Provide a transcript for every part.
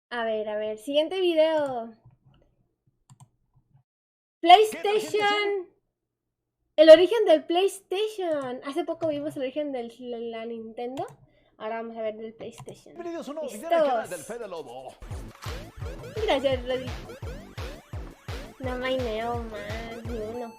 A ver, siguiente video. ¿Qué tal, gente? PlayStation. El origen del PlayStation. Hace poco vimos el origen de la Nintendo. Ahora vamos a ver del PlayStation. Bienvenidos a un nuevo video en el canal del Listos. Fede Lobo. Gracias, Rodri. No me neo más ni uno.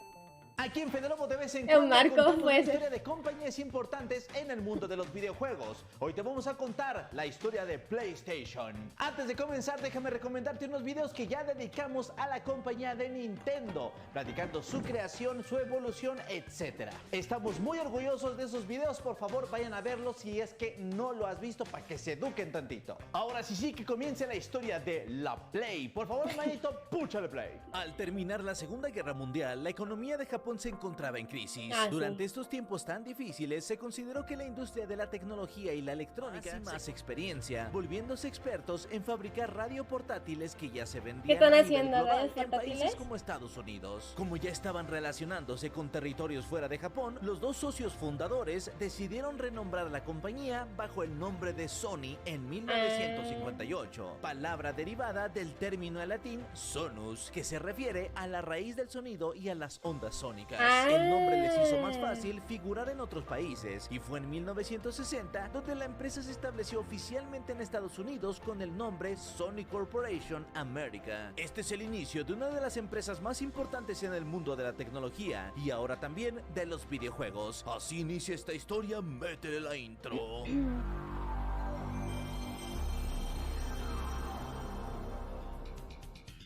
Aquí en Fede Lobo de vez en Es cuando Marco, contamos la puede historia ser. de compañías importantes en el mundo de los videojuegos. Hoy te vamos a contar la historia de PlayStation. Antes de comenzar, déjame recomendarte unos videos que ya dedicamos a la compañía de Nintendo, platicando su creación, su evolución, etc. Estamos muy orgullosos de esos videos, por favor vayan a verlos si es que no lo has visto para que se eduquen tantito. Ahora sí que comience la historia de la Play. Por favor, manito, púchale play. Al terminar la Segunda Guerra Mundial, la economía de Japón se encontraba en crisis. Ah, Durante sí. estos tiempos tan difíciles, se consideró que la industria de la tecnología y la electrónica más experiencia, volviéndose expertos en fabricar radioportátiles que ya se vendían ¿Qué están a nivel haciendo, global radios en países portátiles? como Estados Unidos. Como ya estaban relacionándose con territorios fuera de Japón, los dos socios fundadores decidieron renombrar la compañía bajo el nombre de Sony en 1958, palabra derivada del término en latín sonus, que se refiere a la raíz del sonido y a las ondas sónicas. El nombre les hizo más fácil figurar en otros países, y fue en 1960 donde la empresa se estableció oficialmente en Estados Unidos con el nombre Sony Corporation America. Este es el inicio de una de las empresas más importantes en el mundo de la tecnología y ahora también de los videojuegos. Así inicia esta historia, métele la intro.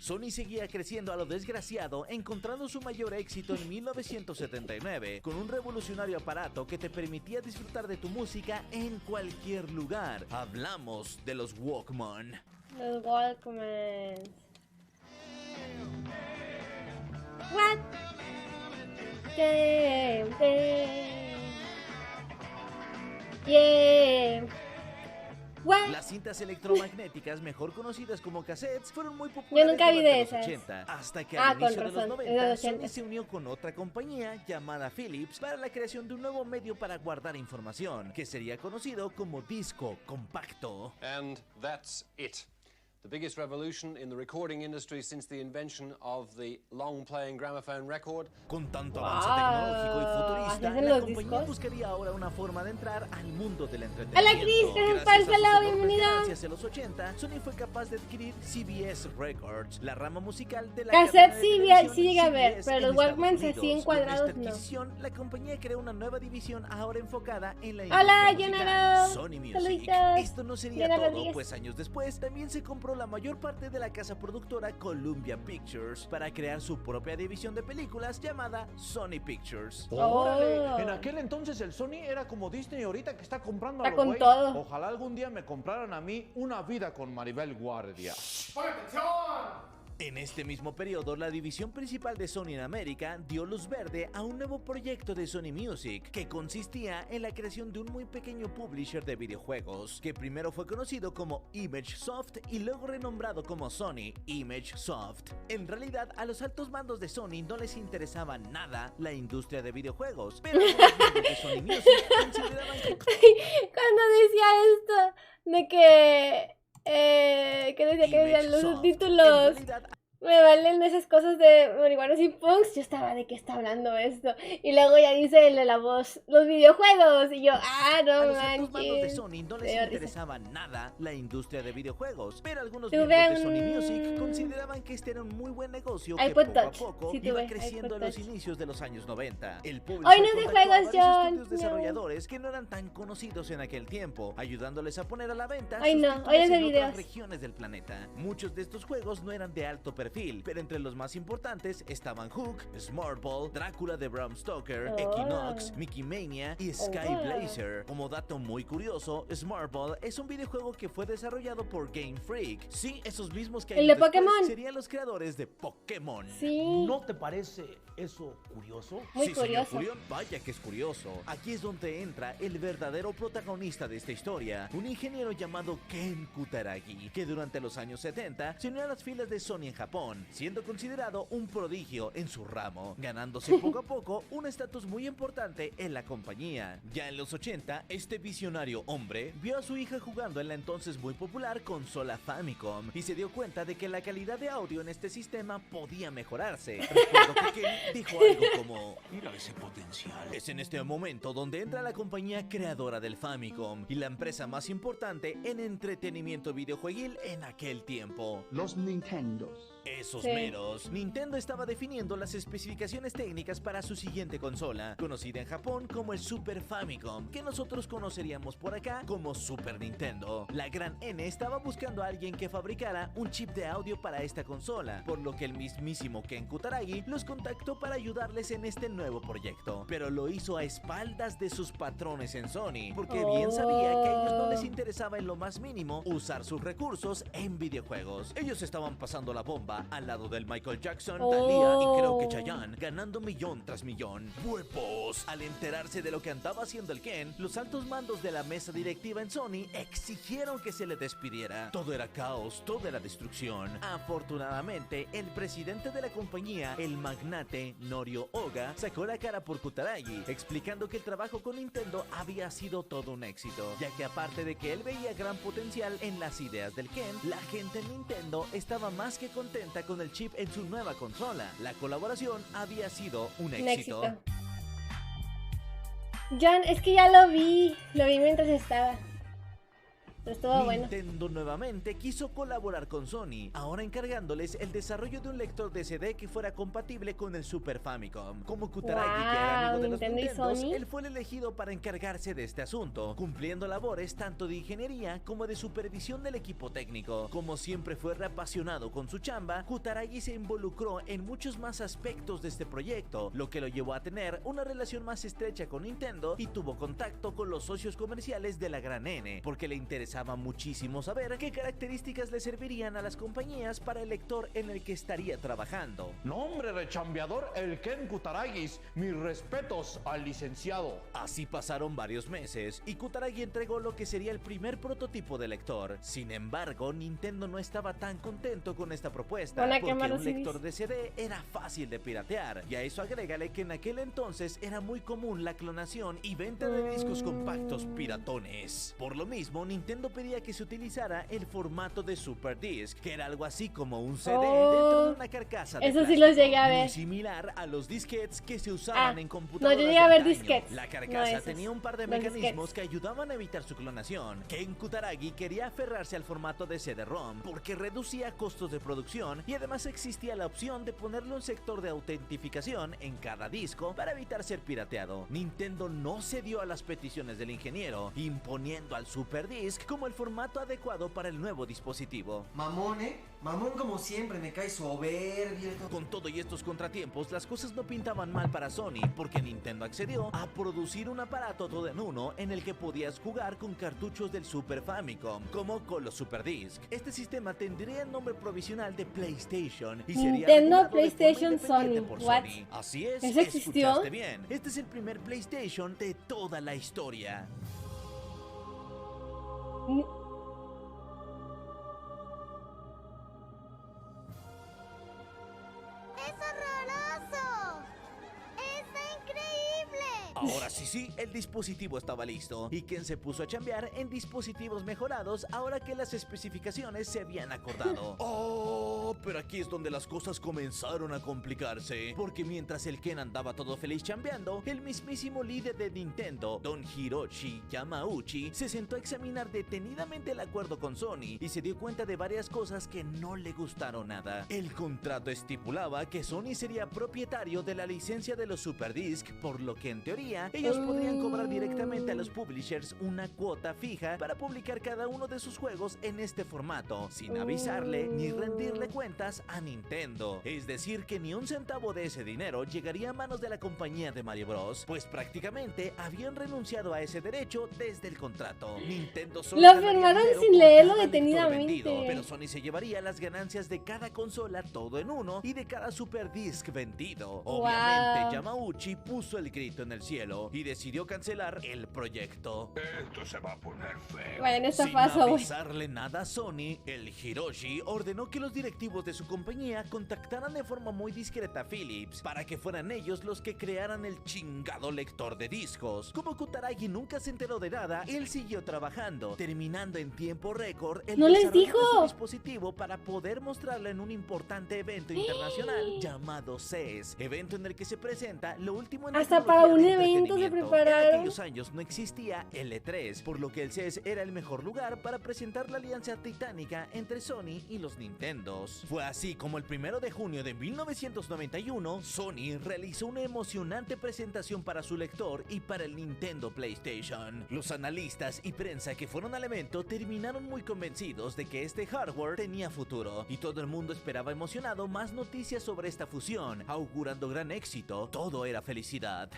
Sony seguía creciendo a lo desgraciado, encontrando su mayor éxito en 1979 con un revolucionario aparato que te permitía disfrutar de tu música en cualquier lugar. Hablamos de los Walkman. Los Walkmans. What? Yeah. What? Las cintas electromagnéticas, mejor conocidas como cassettes, fueron muy Yo populares nunca vi de durante los esas. 80, hasta que Ah, al con inicio de los razón, es de 90, los Sony 80. se unió con otra compañía llamada Philips para la creación de un nuevo medio para guardar información, que sería conocido como disco compacto. And that's it. The biggest revolution in the recording industry since the invention of the long-playing gramophone record. Con tanto avance Wow, tecnológico y futurista, ¿hacen la los compañía discos? buscaría ahora una forma de entrar al mundo del entretenimiento. Hola, Cris, gracias por el Gracias a sus follow, enormes bienvenido. ganancias en los 80, Sony fue capaz de adquirir CBS Records, la rama musical de la Cassette cadena de sí, televisión sí llegué a ver, CBS pero en los Estados Walkmans Unidos. así encuadrados, Con esta no. adquisición, la compañía creó una nueva división ahora enfocada en la Hola, industria musical, Jonaro. Sony Music. Saluditos. Esto no sería Diana todo, Rodríguez. pues años después también se compró la mayor parte de la casa productora Columbia Pictures para crear su propia división de películas llamada Sony Pictures. ¡Órale! Oh. En aquel entonces el Sony era como Disney ahorita que está comprando a Está lo con güey. todo. Ojalá algún día me compraran a mí Una vida con Maribel Guardia. En este mismo periodo, la división principal de Sony en América dio luz verde a un nuevo proyecto de Sony Music, que consistía en la creación de un muy pequeño publisher de videojuegos, que primero fue conocido como Image Soft y luego renombrado como Sony Image Soft. En realidad, a los altos mandos de Sony no les interesaba nada la industria de videojuegos, pero algunos miembros de Sony Music consideraban que Cuando decía esto, de que... ¿qué decía? Que decían Image los Soft, subtítulos. en realidad, Me valen esas cosas de marihuanos y punks. Yo estaba de qué está hablando esto. Y luego ya dice la voz, los videojuegos. Y yo, a no los altos mandos de manches. Sony no Me les dio risa. interesaba nada la industria de videojuegos, pero algunos Tuve miembros de Sony un- Music consideraban que este era un muy buen negocio que iPod poco a Touch, poco sí iba tuve, creciendo iPod en los Touch. inicios de los años 90. El Hoy publisher no es de contactó a juegos, varios John. estudios No. desarrolladores que no eran tan conocidos en aquel tiempo, ayudándoles a poner a la venta Ay, sus no, títulos hoy es de en videos. otras regiones del planeta. Muchos de estos juegos no eran de alto perfil, pero entre los más importantes estaban Hook, Smart Ball, Drácula de Bram Stoker, Oh. Equinox, Mickey Mania y Sky Blazer. Como dato muy curioso, Smart Ball es un videojuego que fue desarrollado por Game Freak. Sí, esos mismos que El años de después Pokémon. serían los creadores de Pokémon. Sí. ¿No te parece eso curioso? Muy Sí, señor curioso. Julián, vaya que es curioso. Aquí es donde entra el verdadero protagonista de esta historia, un ingeniero llamado Ken Kutaragi, que durante los años 70 se unió a las filas de Sony en Japón Japón, siendo considerado un prodigio en su ramo, ganándose poco a poco un estatus muy importante en la compañía. Ya en los 80, este visionario hombre vio a su hija jugando en la entonces muy popular consola Famicom y se dio cuenta de que la calidad de audio en este sistema podía mejorarse. Recuerdo que Ken dijo algo como: Mira ese potencial. es en este momento donde entra la compañía creadora del Famicom y la empresa más importante en entretenimiento videojueguil en aquel tiempo. Los Nintendos. Esos Sí. meros. Nintendo estaba definiendo las especificaciones técnicas para su siguiente consola, conocida en Japón como el Super Famicom, que nosotros conoceríamos por acá como Super Nintendo. La gran N estaba buscando a alguien que fabricara un chip de audio para esta consola, por lo que el mismísimo Ken Kutaragi los contactó para ayudarles en este nuevo proyecto, pero lo hizo a espaldas de sus patrones en Sony, porque bien sabía que a ellos no les interesaba en lo más mínimo usar sus recursos en videojuegos. Ellos estaban pasando la bomba al lado del Michael Jackson, Thalía y creo que Chayanne, ganando millón tras millón. ¡Huevos! Al enterarse de lo que andaba haciendo el Ken, los altos mandos de la mesa directiva en Sony exigieron que se le despidiera. Todo era caos, todo era destrucción. Afortunadamente, el presidente de la compañía, el magnate Norio Oga, sacó la cara por Kutaragi, explicando que el trabajo con Nintendo había sido todo un éxito, ya que aparte de que él veía gran potencial en las ideas del Ken, la gente en Nintendo estaba más que contenta con el chip en su nueva consola. La colaboración había sido un éxito. Jan, es que ya lo vi mientras estaba. Pero estuvo bueno. Nintendo nuevamente quiso colaborar con Sony, ahora encargándoles el desarrollo de un lector de CD que fuera compatible con el Super Famicom. Como Kutaragi, que era amigo de los Nintendo y Nintendos, Sony. él fue el elegido para encargarse de este asunto, cumpliendo labores tanto de ingeniería como de supervisión del equipo técnico. Como siempre fue reapasionado con su chamba, Kutaragi se involucró en muchos más aspectos de este proyecto, lo que lo llevó a tener una relación más estrecha con Nintendo y tuvo contacto con los socios comerciales de la gran N, porque le interesaba muchísimo saber qué características le servirían a las compañías para el lector en el que estaría trabajando. Nombre rechambeador, el Ken Kutaragis. Mis respetos al licenciado. Así pasaron varios meses y Kutaragi entregó lo que sería el primer prototipo de lector. Sin embargo, Nintendo no estaba tan contento con esta propuesta, Van a porque quemar un los CDs. lector de CD era fácil de piratear, y a eso agrégale que en aquel entonces era muy común la clonación y venta de discos compactos piratones. Por lo mismo, Nintendo pedía que se utilizara el formato de Super Disc, que era algo así como un CD dentro de una carcasa de Eso sí plástico, los llegué a ver. muy similar a los disquetes que se usaban en No, computadoras yo llegué a de ver antaño. disquetes. La No carcasa esos. tenía un par de Los mecanismos disquetes. que ayudaban a evitar su clonación. Ken Kutaragi quería aferrarse al formato de CD-ROM porque reducía costos de producción y además existía la opción de ponerle un sector de autentificación en cada disco para evitar ser pirateado. Nintendo no cedió a las peticiones del ingeniero, imponiendo al Super Disc como el formato adecuado para el nuevo dispositivo. Mamón, ¿eh? Mamón como siempre, me cae soberbio. Con todo y estos contratiempos, las cosas no pintaban mal para Sony, porque Nintendo accedió a producir un aparato todo en uno en el que podías jugar con cartuchos del Super Famicom, como con los Super Disc. Este sistema tendría el nombre provisional de PlayStation y sería Nintendo, regulado de forma PlayStation, independiente Sony. por What? Sony. Así es, ¿Eso existió? escuchaste bien. Este es el primer PlayStation de toda la historia. ¡Es horroroso! ¡Es increíble! Ahora sí, el dispositivo estaba listo y Ken se puso a chambear en dispositivos mejorados ahora que las especificaciones se habían acordado. Oh, pero aquí es donde las cosas comenzaron a complicarse, porque mientras el Ken andaba todo feliz chambeando, el mismísimo líder de Nintendo, Don Hiroshi Yamauchi, se sentó a examinar detenidamente el acuerdo con Sony y se dio cuenta de varias cosas que no le gustaron nada. El contrato estipulaba que Sony sería propietario de la licencia de los Super Disc, por lo que en teoría ellos podrían cobrar directamente a los publishers una cuota fija para publicar cada uno de sus juegos en este formato, sin avisarle ni rendirle cuentas a Nintendo. Es decir, que ni un centavo de ese dinero llegaría a manos de la compañía de Mario Bros, pues prácticamente habían renunciado a ese derecho desde el contrato. Nintendo solo Lo ganaría firmaron dinero sin por leerlo cada lector detenidamente. vendido, pero Sony se llevaría las ganancias de cada consola todo en uno y de cada Super Disc vendido. Obviamente, Wow. Yamauchi puso el grito en el cielo cielo y decidió cancelar el proyecto. Esto se va a poner feo. Vaya, en esta Sin paso, güey. avisarle nada a Sony, el Hiroshi ordenó que los directivos de su compañía contactaran de forma muy discreta a Philips para que fueran ellos los que crearan el chingado lector de discos. Como Kutaragi nunca se enteró de nada, él siguió trabajando, terminando en tiempo récord el ¡No les desarrollo dijo! de su dispositivo para poder mostrarlo en un importante evento internacional llamado CES, evento en el que se presenta lo último en Hasta para un tecnología de evento se entretenimiento. prepararon. En aquellos años no existía el E3, por lo que el CES era el mejor lugar para presentar la alianza titánica entre Sony y los Nintendos. Fue así como el 1 de junio de 1991, Sony realizó una emocionante presentación para su lector y para el Nintendo PlayStation. Los analistas y prensa que fueron al evento terminaron muy convencidos de que este hardware tenía futuro, y todo el mundo esperaba emocionado más noticias sobre esta fusión, augurando gran éxito. Todo era felicidad.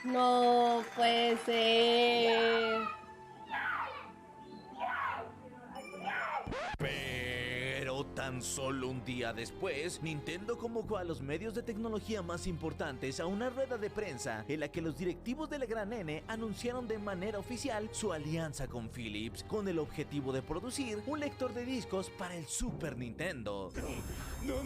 No puede ser. Pero tan solo un día después, Nintendo convocó a los medios de tecnología más importantes a una rueda de prensa en la que los directivos de la Gran N anunciaron de manera oficial su alianza con Philips, con el objetivo de producir un lector de discos para el Super Nintendo. No.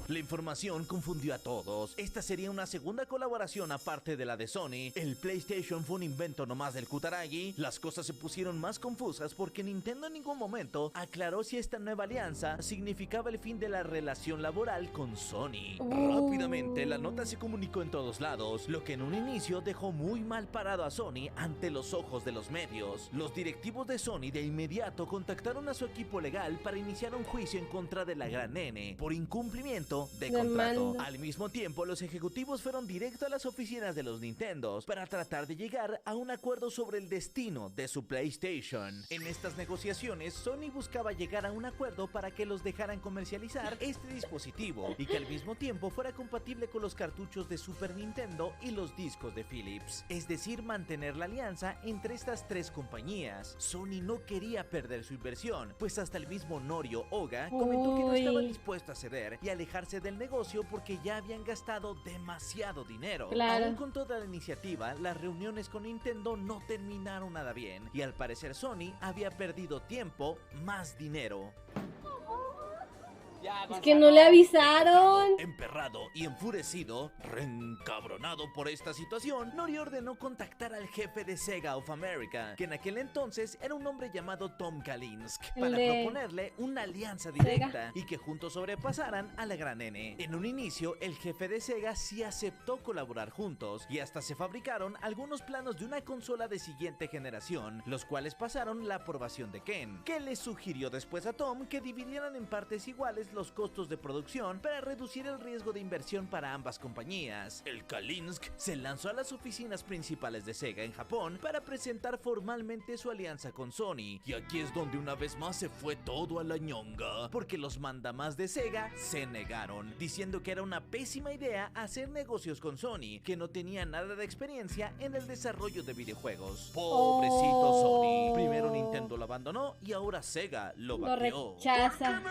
La información confundió a todos. Esta sería una segunda colaboración aparte de la de Sony. El PlayStation fue un invento nomás del Kutaragi. Las cosas se pusieron más confusas porque Nintendo en ningún momento aclaró si esta nueva alianza significaba el fin de la relación laboral con Sony. Rápidamente la nota se comunicó en todos lados, lo que en un inicio dejó muy mal parado a Sony ante los ojos de los medios. Los directivos de Sony de inmediato contactaron a su equipo legal para iniciar un juicio en contra de la Gran N por incumplimiento de contrato. Demanda. Al mismo tiempo, los ejecutivos fueron directo a las oficinas de los Nintendos para tratar de llegar a un acuerdo sobre el destino de su PlayStation. En estas negociaciones, Sony buscaba llegar a un acuerdo para que los dejaran comercializar este dispositivo y que al mismo tiempo fuera compatible con los cartuchos de Super Nintendo y los discos de Philips, es decir, mantener la alianza entre estas tres compañías. Sony no quería perder su inversión, pues hasta el mismo Norio Oga comentó que no estaba dispuesto a ceder y alejarse del negocio porque ya habían gastado demasiado dinero. Claro. Aún con toda la iniciativa, las reuniones con Nintendo no terminaron nada bien y al parecer Sony había perdido tiempo más dinero. Es que no le avisaron. Emperrado y enfurecido, reencabronado por esta situación, Nori ordenó contactar al jefe de Sega of America, que en aquel entonces era un hombre llamado Tom Kalinske, para proponerle una alianza directa y que juntos sobrepasaran a la Gran N. En un inicio, el jefe de Sega sí aceptó colaborar juntos y hasta se fabricaron algunos planos de una consola de siguiente generación, los cuales pasaron la aprobación de Ken, que le sugirió después a Tom que dividieran en partes iguales los costos de producción para reducir el riesgo de inversión para ambas compañías. El Kalinske se lanzó a las oficinas principales de Sega en Japón para presentar formalmente su alianza con Sony, y aquí es donde una vez más se fue todo a la ñonga, porque los mandamás de Sega se negaron, diciendo que era una pésima idea hacer negocios con Sony, que no tenía nada de experiencia en el desarrollo de videojuegos. Pobrecito Sony, primero Nintendo lo abandonó y ahora Sega lo batió. Rechaza.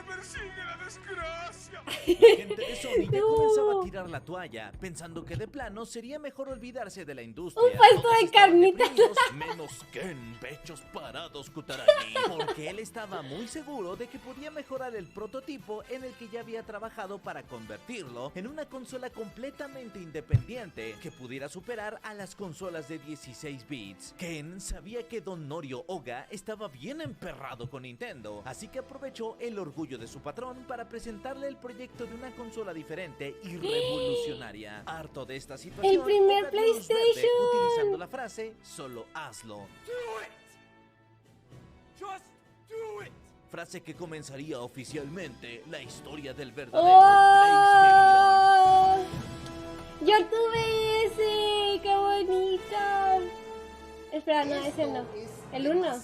La gente de Sony ya comenzaba a tirar la toalla, pensando que de plano sería mejor olvidarse de la industria. Un puesto Todos de estaban carnitas. deprimidos, menos Ken, pechos parados Kutaragi, porque él estaba muy seguro de que podía mejorar el prototipo en el que ya había trabajado para convertirlo en una consola completamente independiente que pudiera superar a las consolas de 16 bits. Ken sabía que Don Norio Oga estaba bien emperrado con Nintendo, así que aprovechó el orgullo de su patrón para presentarle el proyecto de una consola diferente y revolucionaria. Harto de esta situación, El primer Oga dio luz verde PlayStation. utilizando la frase "solo hazlo". Frase que comenzaría oficialmente la historia del verdadero PlayStation. ¡Oh! Yo tuve ese, qué bonito. Espera, no, ese no. El 1.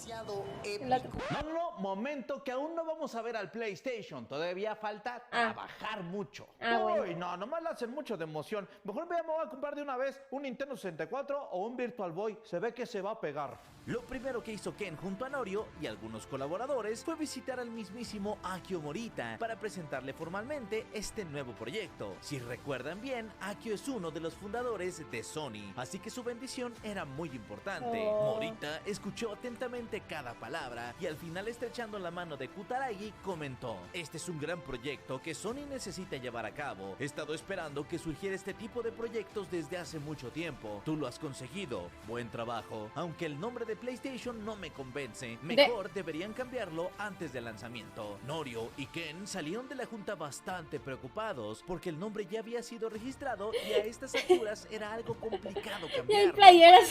El otro. No, momento, que aún no vamos a ver al PlayStation. Todavía falta trabajar mucho. Bueno. Uy, no, nomás le hacen mucho de emoción. Mejor me voy a comprar de una vez un Nintendo 64 o un Virtual Boy. Se ve que se va a pegar. Lo primero que hizo Ken junto a Norio y algunos colaboradores fue visitar al mismísimo Akio Morita para presentarle formalmente este nuevo proyecto. Si recuerdan bien, Akio es uno de los fundadores de Sony, así que su bendición era muy importante. Morita escuchó atentamente cada palabra y al final, estrechando la mano de Kutaragi, comentó: este es un gran proyecto que Sony necesita llevar a cabo. He estado esperando que surgiera este tipo de proyectos desde hace mucho tiempo. Tú lo has conseguido. Buen trabajo. Aunque el nombre de PlayStation no me convence, mejor deberían cambiarlo antes del lanzamiento. Norio y Ken salieron de la junta bastante preocupados porque el nombre ya había sido registrado y a estas alturas era algo complicado cambiarlo.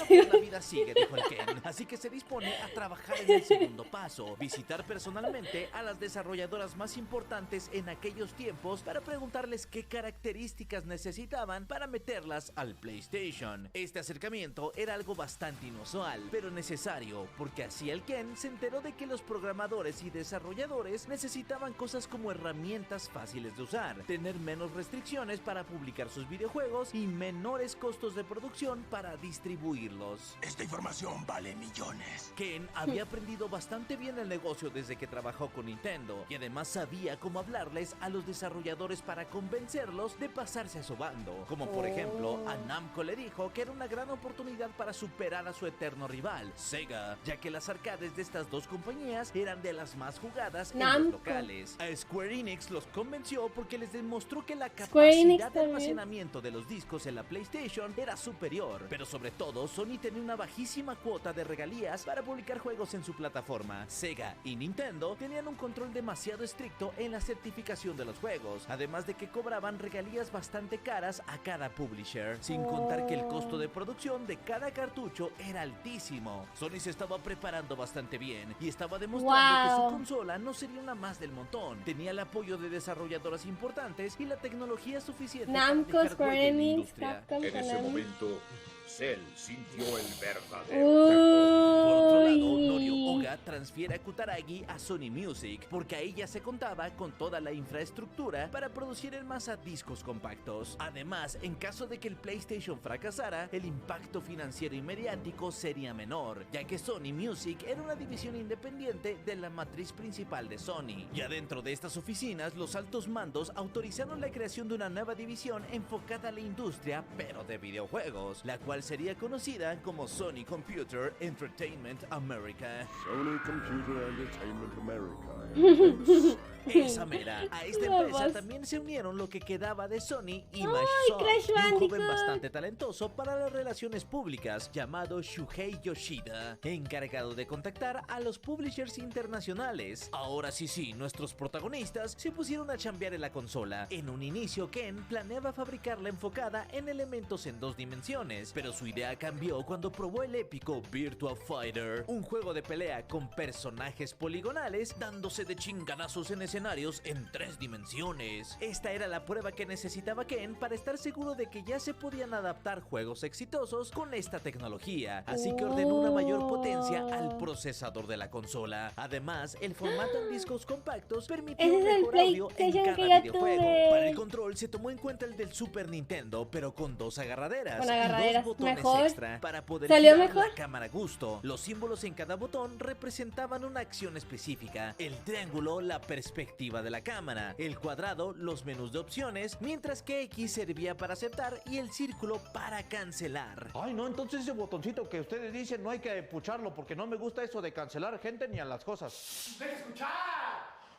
Pero la vida sigue, dijo el Ken, así que se dispone a trabajar en el segundo paso: visitar personalmente a las desarrolladoras más importantes en aquellos tiempos para preguntarles qué características necesitaban para meterlas al PlayStation. Este acercamiento era algo bastante inusual, pero necesario, porque así el Ken se enteró de que los programadores y desarrolladores necesitaban cosas como herramientas fáciles de usar, tener menos restricciones para publicar sus videojuegos y menores costos de producción para distribuirlos. Esta información vale millones. Ken había aprendido bastante bien el negocio desde que trabajó con Nintendo y además sabía cómo hablarles a los desarrolladores para convencerlos de pasarse a su bando. Como por ejemplo, a Namco le dijo que era una gran oportunidad para superar a su eterno rival, Sega, ya que las arcades de estas dos compañías eran de las más jugadas en los locales. A Square Enix los convenció porque les demostró que la capacidad de almacenamiento de los discos en la PlayStation era superior, pero sobre todo Sony tenía una bajísima cuota de regalías para publicar juegos en su plataforma. Sega y Nintendo tenían un control demasiado estricto en la certificación de los juegos, además de que cobraban regalías bastante caras a cada publisher, sin contar que el costo de producción de cada cartucho era altísimo. Sony se estaba preparando bastante bien y estaba demostrando que su consola no sería una más del montón. Tenía el apoyo de desarrolladoras importantes y la tecnología suficiente Namco, para dejar Square huella en la Enix, industria. Capcom, En ese Konami. momento, Cell sintió el verdadero Por otro lado, Uy. Norio Oga transfiere a Kutaragi a Sony Music porque ahí ya se contaba con toda la infraestructura para producir en masa discos compactos. Además, en caso de que el PlayStation fracasara, el impacto financiero y mediático sería menor, ya que Sony Music era una división independiente de la matriz principal de Sony. Ya dentro de estas oficinas, los altos mandos autorizaron la creación de una nueva división enfocada a la industria, pero de videojuegos, la cual sería conocida como Sony Computer Entertainment America. Sony Computer Entertainment America. Esa mera. A esta empresa también se unieron lo que quedaba de Sony y Microsoft, y un joven bastante talentoso para las relaciones públicas llamado Shuhei Yoshida, encargado de contactar a los publishers internacionales. Ahora sí, nuestros protagonistas se pusieron a chambear en la consola. En un inicio, Ken planeaba fabricarla enfocada en elementos en 2 dimensiones, pero su idea cambió cuando probó el épico Virtua Fighter, un juego de pelea con personajes poligonales dándose de chingadazos en escenarios en 3 dimensiones. Esta era la prueba que necesitaba Ken para estar seguro de que ya se podían adaptar juegos exitosos con esta tecnología, así que ordenó una mayor potencia al procesador de la consola. Además, el formato en discos compactos permitió un mejor audio en cada videojuego. Para el control se tomó en cuenta el del Super Nintendo, pero con 2 agarraderas y 2 botones extra para poder girar la cámara a gusto. Los símbolos en cada botón representaban una acción específica: el triángulo, la perspectiva de la cámara; el cuadrado, los menús de opciones; mientras que X servía para aceptar y el círculo para cancelar. Ay, no, entonces ese botoncito que ustedes dicen no hay que pucharlo porque no me gusta eso de cancelar gente ni a las cosas. ¡Deja escuchar!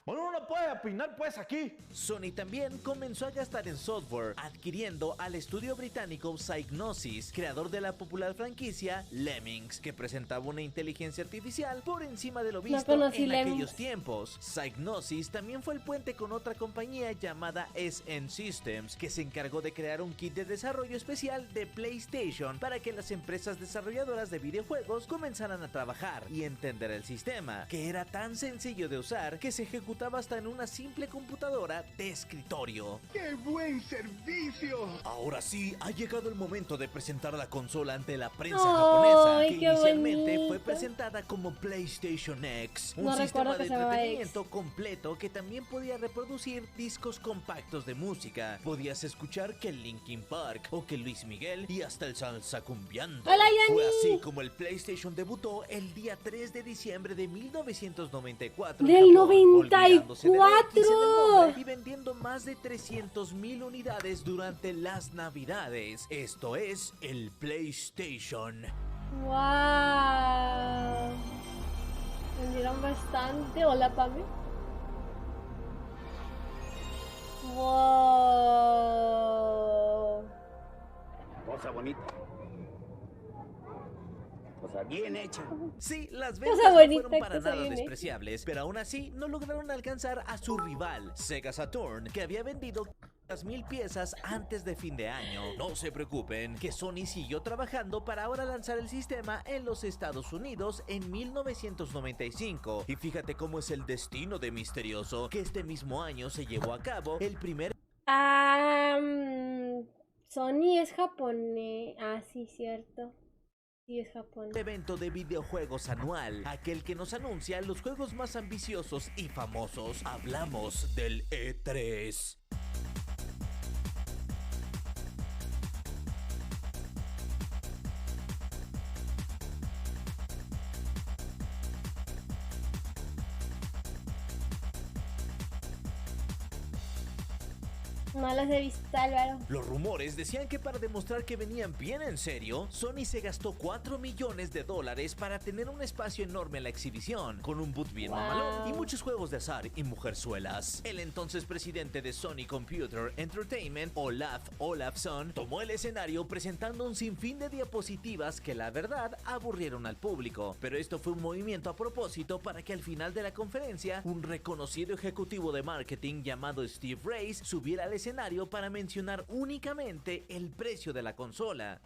Bueno, uno puede opinar pues aquí. Sony también comenzó a gastar en software, adquiriendo al estudio británico Psygnosis, creador de la popular franquicia Lemmings, que presentaba una inteligencia artificial por encima de lo visto en aquellos tiempos. Psygnosis también fue el puente con otra compañía llamada SN Systems, que se encargó de crear un kit de desarrollo especial de PlayStation para que las empresas desarrolladoras de videojuegos comenzaran a trabajar y entender el sistema, que era tan sencillo de usar que se ejecutó ejecutaba hasta en una simple computadora de escritorio. ¡Qué buen servicio! Ahora sí, ha llegado el momento de presentar la consola ante la prensa japonesa, ¡Ay, que qué inicialmente bonito! fue presentada como PlayStation X, un No sistema recuerdo de que se llamaba entretenimiento completo que también podía reproducir discos compactos de música. Podías escuchar que Linkin Park o que Luis Miguel y hasta el salsa cumbiando. ¡Hola, Yani! Fue así como el PlayStation debutó el día 3 de diciembre de 1994. en ¡Del Japón, olvidándose de la X en el 94! nombre y vendiendo más de 300,000 unidades durante las Navidades. Esto es el PlayStation. ¡Wow! Vendieron bastante. Hola, Pame. ¡Wow! Cosa bonita. Cosa bien hecha. Sí, las Cosa ventas no bonita, fueron para cosa nada bien hecha. despreciables, pero aún así no lograron alcanzar a su rival, Sega Saturn, que había vendido 100,000 piezas antes de fin de año. No se preocupen, que Sony siguió trabajando para ahora lanzar el sistema en los Estados Unidos en 1995. Y fíjate cómo es el destino de misterioso, que este mismo año se llevó a cabo el primer Sony es japonés. Ah, sí, cierto. Sí, es japonés. evento de videojuegos anual, aquel que nos anuncia los juegos más ambiciosos y famosos. Hablamos del E3. No las he visto, Álvaro. Los rumores decían que para demostrar que venían bien en serio, Sony se gastó $4 millones para tener un espacio enorme en la exhibición, con un booth bien Wow. mamalón y muchos juegos de azar y mujerzuelas. El entonces presidente de Sony Computer Entertainment, Olaf Olafsson, tomó el escenario presentando un sinfín de diapositivas que la verdad aburrieron al público, pero esto fue un movimiento a propósito para que al final de la conferencia, un reconocido ejecutivo de marketing llamado Steve Race subiera al escenario para mencionar únicamente el precio de la consola.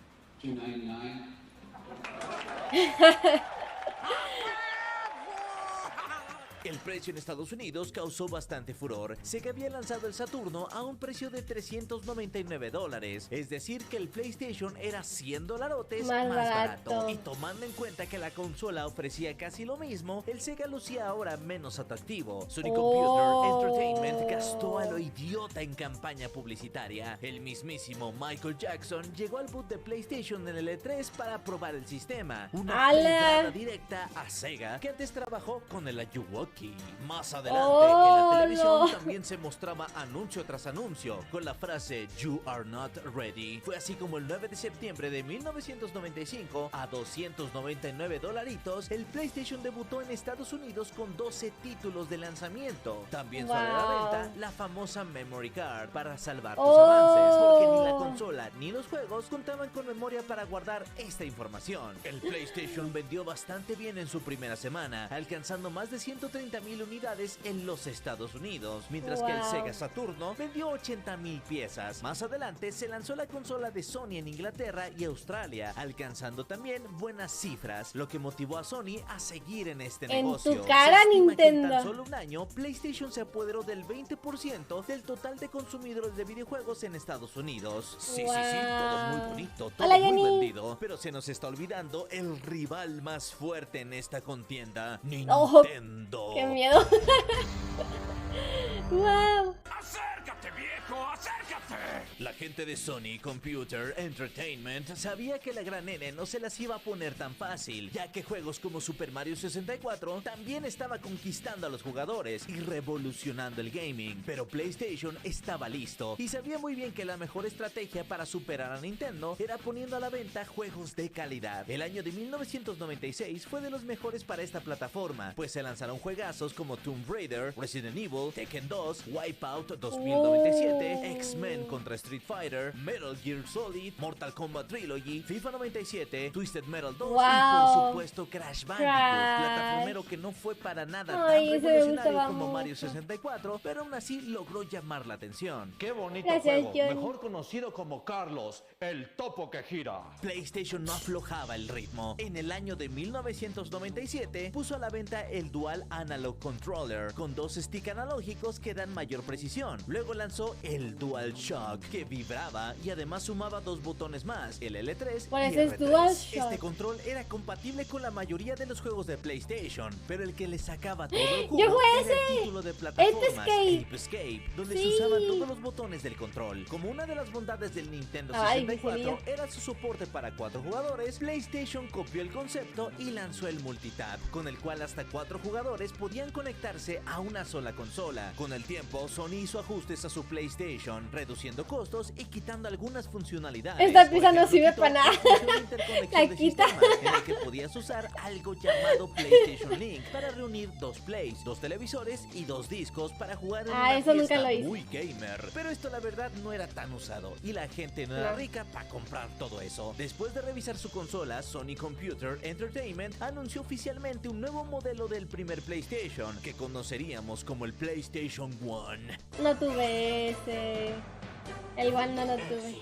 El precio en Estados Unidos causó bastante furor. Sega había lanzado el Saturno a un precio de $399, es decir que el PlayStation era $100 Más más barato. barato. Y tomando en cuenta que la consola ofrecía casi lo mismo, el Sega lucía ahora menos atractivo. Sony Oh. Computer Entertainment gastó a lo idiota en campaña publicitaria. El mismísimo Michael Jackson llegó al boot de PlayStation en el E3 para probar el sistema. Una ¡Hala! pedrada directa a Sega, que antes trabajó con el Ayuwoki. Más adelante, Oh, en la televisión no. también se mostraba anuncio tras anuncio con la frase "You are not ready". Fue así como el 9 de septiembre de 1995, a $299, el PlayStation debutó en Estados Unidos con 12 títulos de lanzamiento. También salió a la Wow. venta la famosa Memory Card para salvar tus Oh. avances, porque ni la consola ni los juegos contaban con memoria para guardar esta información. El PlayStation vendió bastante bien en su primera semana, alcanzando más de 130,000 unidades en los Estados Unidos, mientras que el Wow. Sega Saturno vendió 80,000 piezas. Más adelante se lanzó la consola de Sony en Inglaterra y Australia, alcanzando también buenas cifras, lo que motivó a Sony a seguir en este En negocio. tu cara, Se estima que en Nintendo. tan solo un año, PlayStation se apoderó del 20% del total de consumidores de videojuegos en Estados Unidos. Sí, Wow. todo muy bonito, todo Hola, muy Yani. vendido, pero se nos está olvidando el rival más fuerte en esta contienda, Oh, Nintendo. ¡Qué miedo! ¡Wow! ¡Acércate, viejo! ¡Acércate! La gente de Sony Computer Entertainment sabía que la gran N no se las iba a poner tan fácil, ya que juegos como Super Mario 64 también estaba conquistando a los jugadores y revolucionando el gaming. Pero PlayStation estaba listo y sabía muy bien que la mejor estrategia para superar a Nintendo era poniendo a la venta juegos de calidad. El año de 1996 fue de los mejores para esta plataforma, pues se lanzaron juegazos como Tomb Raider, Resident Evil, Tekken 2, Wipeout 2097, X-Men contra Street Fighter, Metal Gear Solid, Mortal Kombat Trilogy, FIFA 97, Twisted Metal 2 y Wow. por supuesto Crash Bandicoot, Crash. plataformero que no fue para nada Ay, tan ese me revolucionario gustaba como Mario mucho. 64, pero aún así logró llamar la atención. Qué bonito Gracias, juego, Johnny. mejor conocido como Carlos, el topo que gira. PlayStation no aflojaba el ritmo. En el año de 1997 puso a la venta el Dual Analog Controller con dos stick analógicos que dan mayor precisión. Luego lanzó el DualShock que vibraba y además sumaba dos botones más, el L3 Por y eso es R3. DualShock. Este control era compatible con la mayoría de los juegos de PlayStation, pero el que le sacaba todo el jugo ¡Yo jugué era el ese! título de plataformas Escape. Ape Escape, donde Sí. se usaban todos los botones del control. Como una de las bondades del Nintendo Ay, 64 Vigelillo. era su soporte para 4 jugadores, PlayStation copió el concepto y lanzó el multitap, con el cual hasta 4 jugadores podían conectarse a una sola consola. Con el tiempo, Sony hizo ajustes a su PlayStation, reduciendo costos y quitando algunas funcionalidades. Esta Por pizza no ejemplo, sirve quitó para nada. la función de interconexión La de quita. sistemas, en el que podías usar algo llamado PlayStation Link para reunir 2 plays, 2 televisores y 2 discos para jugar en una Eso nunca fiesta lo hice. muy gamer. Pero esto la verdad no era tan usado y la gente no era No. rica para comprar todo eso. Después de revisar su consola, Sony Computer Entertainment anunció oficialmente un nuevo modelo del primer PlayStation que conoceríamos como el PlayStation 1. No tuve ese. El One no lo tuve.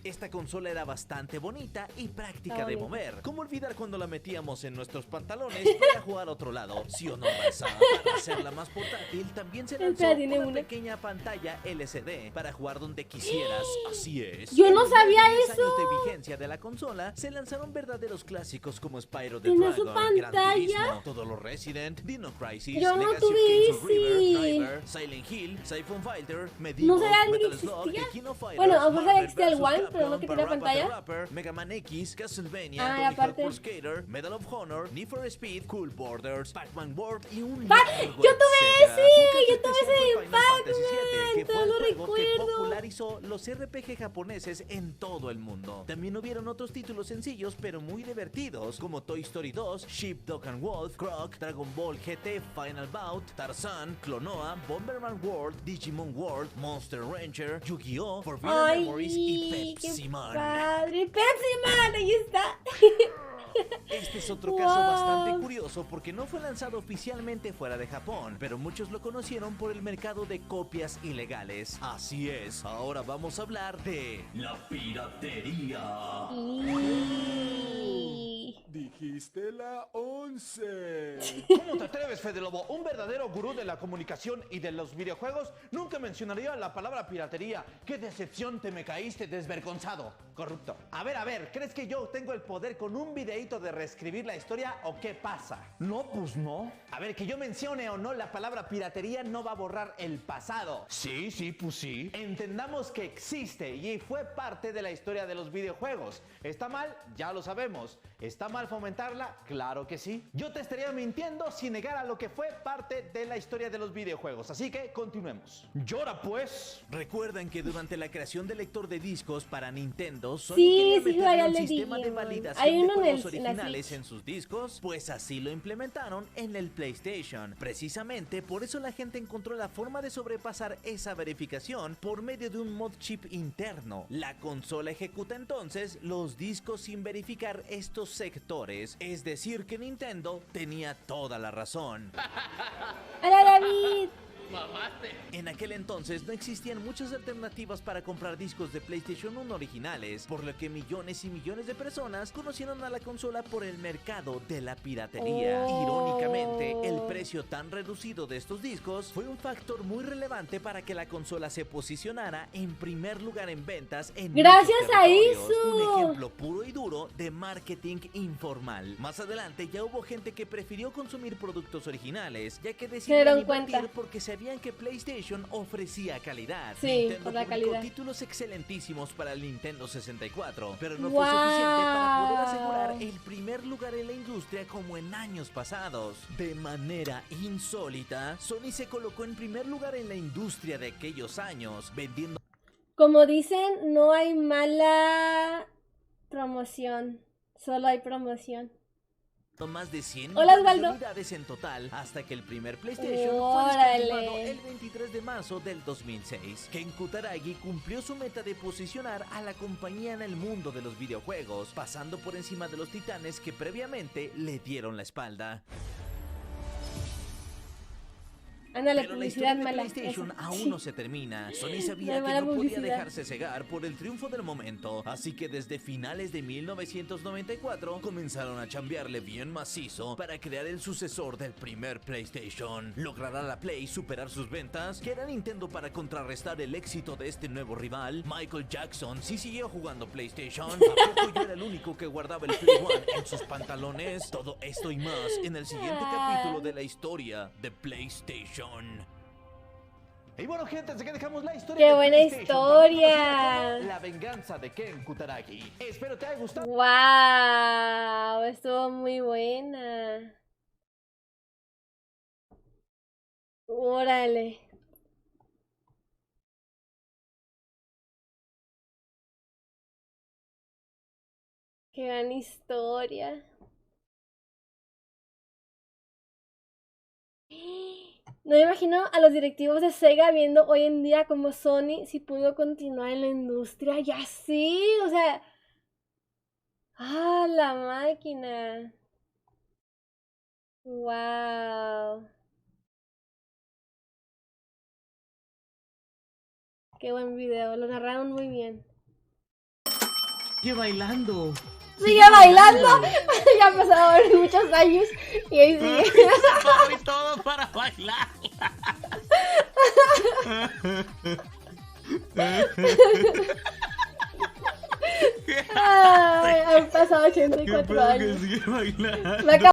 Esta consola era bastante bonita y práctica Está de bonita. mover. ¿Cómo olvidar cuando la metíamos en nuestros pantalones para jugar a otro lado? ¿Sí o no, Balsa? Para hacerla más portátil, también se lanzó Espera, tiene una una. pequeña pantalla LCD para jugar donde quisieras. Así es. Yo En no los más de sabía 10 eso. años de vigencia de la consola, se lanzaron verdaderos clásicos como Spyro the ¿Tiene su Dragon, Gran pantalla? Turismo, todos los Resident, Dino Crisis, Yo no Legacy of tuve Kings of River, ese. Driver, Silent Hill, Siphon Fighter, Medieval, ¿No sabía ni Metal que Slug, existía? The King of Fighters, Bueno, a lo mejor sabía que Marvel existía el vs. One, pero no Capcom, que tenía Parappa the pantalla. Rapper, Mega Man X, Castlevania, Ah, Tony aparte. Hawk Pro Skater, Medal of Honor, Need for Speed, Cool Borders, Pac-Man World y un ¡Ah! largo ¡Yo tuve etcétera. ese! Un ¡Yo tuve ese de Final Fantasy VII, que fue Pac-Man! el ¡Todo juego que recuerdo! popularizó los RPG japoneses en todo el mundo. También hubieron otros títulos sencillos pero muy divertidos como Toy Story 2, Sheep, Dog and Wolf, Croc, Dragon Ball GT, Final Bout, Tarzan, Clonoa, Bomberman World, Digimon World, Monster Ranger, Yu-Gi-Oh, Forbidden Ay, Memories y qué Pepsi Man. padre. Pepsi Man, ahí está. Este es otro caso Wow. bastante curioso porque no fue lanzado oficialmente fuera de Japón, pero muchos lo conocieron por el mercado de copias ilegales. Así es, ahora vamos a hablar de La piratería. Y- Dijiste la 11. ¿Cómo te atreves, Fede Lobo? Un verdadero gurú de la comunicación y de los videojuegos nunca mencionaría la palabra piratería. ¡Qué decepción te me caíste, desvergonzado! Corrupto. A ver, ¿crees que yo tengo el poder con un videíto de reescribir la historia o qué pasa? No, pues no. A ver, que yo mencione o no la palabra piratería no va a borrar el pasado. Sí, pues sí. Entendamos que existe y fue parte de la historia de los videojuegos. ¿Está mal? Ya lo sabemos. ¿Está mal fomentarla? Claro que sí. Yo te estaría mintiendo si negara lo que fue parte de la historia de los videojuegos. Así que continuemos. Llora pues. ¿Recuerdan que durante la creación del lector de discos para Nintendo, Sony Sí, quería sí, meterle ya un le sistema de dijimos. validación Hay de uno en juegos el- en la originales Switch. en sus discos? Pues así lo implementaron en el PlayStation. Precisamente por eso la gente encontró la forma de sobrepasar esa verificación por medio de un mod chip interno. La consola ejecuta entonces los discos sin verificar estos sectores, es decir que Nintendo tenía toda la razón. ¡Hola, David! En aquel entonces no existían muchas alternativas para comprar discos de PlayStation 1 originales, por lo que millones y millones de personas conocieron a la consola por el mercado de la piratería. Oh. Irónicamente, el precio tan reducido de estos discos fue un factor muy relevante para que la consola se posicionara en primer lugar en ventas en Gracias muchos a territorios. eso. Un ejemplo puro y duro de marketing informal. Más adelante ya hubo gente que prefirió consumir productos originales, ya que decidieron dieron invertir cuenta. porque sabían que PlayStation ofrecía calidad. Sí, Nintendo por la publicó calidad. títulos excelentísimos para el Nintendo 64, pero no fue ¡Guau! suficiente para poder asegurar el primer lugar en la industria como en años pasados. De manera insólita, Sony se colocó en primer lugar en la industria de aquellos años, vendiendo Como dicen, no hay mala promoción. Solo hay promoción. más de 100 Hola, millones de Osvaldo. unidades en total, hasta que el primer PlayStation fue Órale. descontinuado el 23 de marzo del 2006. Ken Kutaragi cumplió su meta de posicionar a la compañía en el mundo de los videojuegos, pasando por encima de los titanes que previamente le dieron la espalda. Ándale, Pero la publicidad historia de mala. PlayStation Esa. aún Sí. no se termina. Sony sabía La que mala no podía publicidad. dejarse cegar por el triunfo del momento, así que desde finales de 1994 comenzaron a chambearle bien macizo para crear el sucesor del primer PlayStation. ¿Logrará la Play superar sus ventas? ¿Qué hará Nintendo para contrarrestar el éxito de este nuevo rival? Michael Jackson sí siguió jugando PlayStation. ¿A poco yo era el único que guardaba el Play One en sus pantalones? Todo esto y más en el siguiente capítulo de la historia de PlayStation. Y bueno, gente, así que dejamos la historia. ¡Qué de buena PlayStation, historia! también conocida como La venganza de Ken Kutaragi. Espero te haya gustado. ¡Wow! Estuvo muy buena. Órale. ¡Qué gran historia! No me imagino a los directivos de Sega viendo hoy en día como Sony si pudo continuar en la industria y así, o sea, ¡ah, la máquina! ¡Wow! ¡Qué buen video! Lo narraron muy bien. Sigue bailando. ¡Sigue bailando! Ya han pasado muchos años y ahí sigue. Y todo para bailar. Ay, han pasado 84 años. Sigue bailando. Me acabo